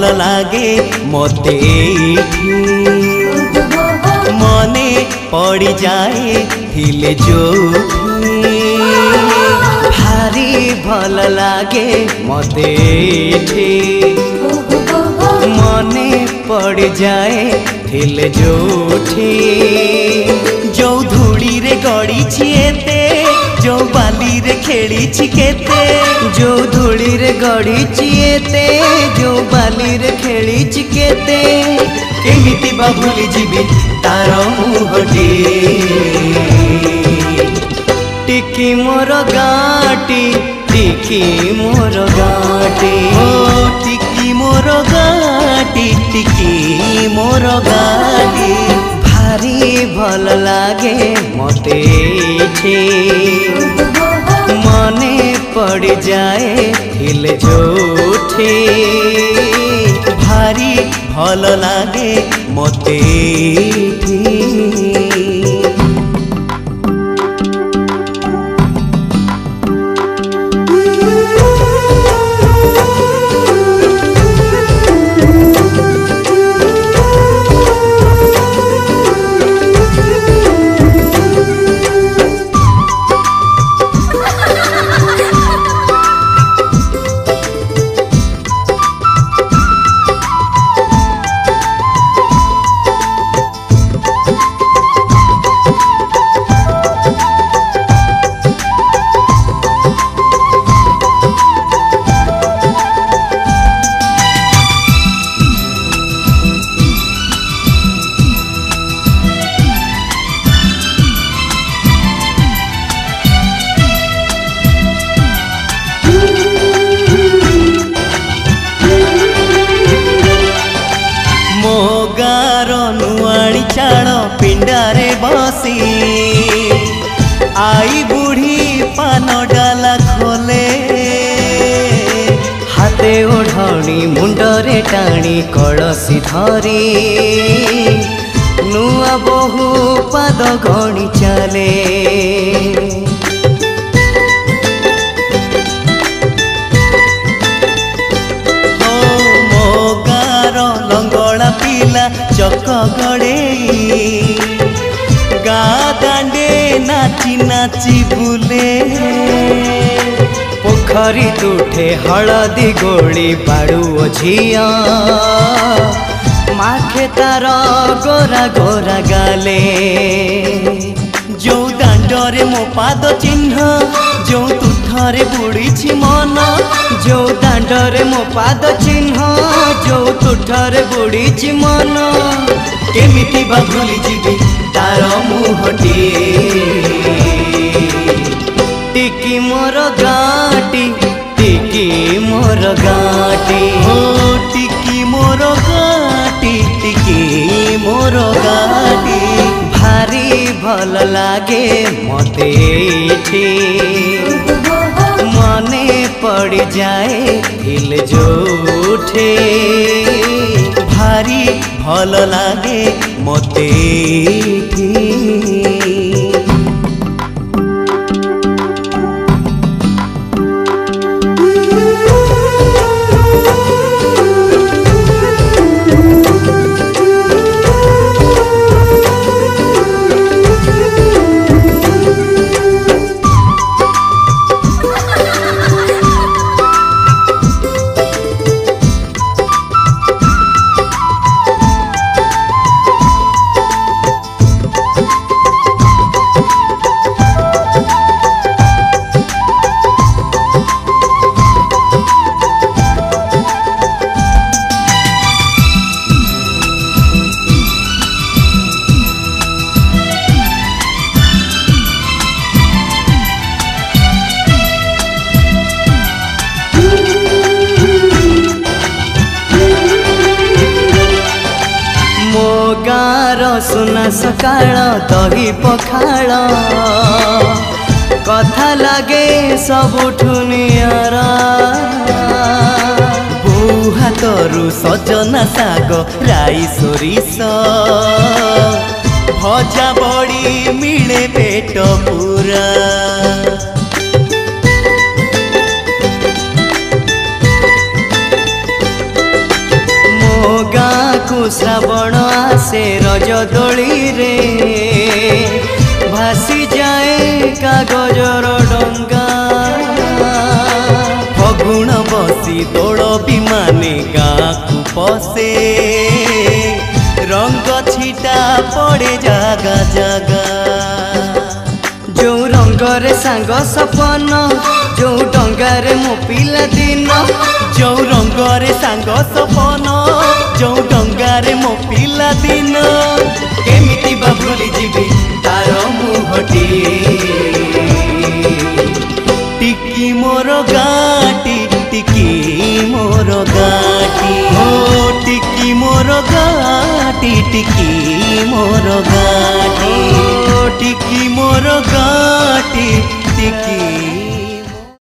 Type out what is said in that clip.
भल लागे मते मने पड़ जाए थिले जो भारी भल लागे मते मने पड़ जाए थिले जोठी जो धूली रे गड़ी छिएते जो बाली रे खेली छिकेते जो धूली रे गड़ी छिएते जो बाली रे खेली छिकेते केमिति बा भूली जीवी तार मुहटी टिकी मोर गाटी टिकी मोर गाटी ओ टिकी मोर गाटी टिकी मोर गाटी भारी भल लागे मते मने पड़ जाए थिले जोठी भारी भल लागे मते पिंडारे बसी आई बुढ़ी पान डाला खोले हाथे ओढ़णी मुंडरे टाणी कलसी धरी नुआ बहु पाद गणी चले लंगड़ा पिला चक गड़े गा दांडे नाची नाची बुले पोखरी तुठे हलदी गोली बाड़ू झिया माखे तार गोरा गोरा गाले जो दांडरे मो पाद चिन्ह जो तुठरे बुड़ी मन जो दांडरे मो पाद चिन्ह जो तुठरे बुड़ी मन केमिति बा भूली जीवी तार मुहटी टिकी मोर गाटी टिकी मोर गाटी हो टिकी मोर गाटी टिकी मोर गाटी भारी भल लागे मते मने पड़ जाए थिले जोठी भारी भल लागे मते सुना सकाळ दही पखाळ कथा लगे सबुठु नियारा बो हाथरू सजना साग राई सोरिष भजा बड़ी मिले पेट पूरा रज दोली रे भासी जाए कागजर डंगा फगुण बसी दोल विमाने गाँ को पसे रंग छिटा पड़े जागा जागा जो रंगरे सांग सपन जो डंगारे मो पिला दिन जो रंगरे सांग सपन जो डंगारे मो पिला दिन केमिति बा भूली जीवी तार मुहटी टिकी मोर गाटी टिकी मोर गाटी हो टिकी मोर गाटी टिकी मोर गाटी टिकी मोर गाटी टिकी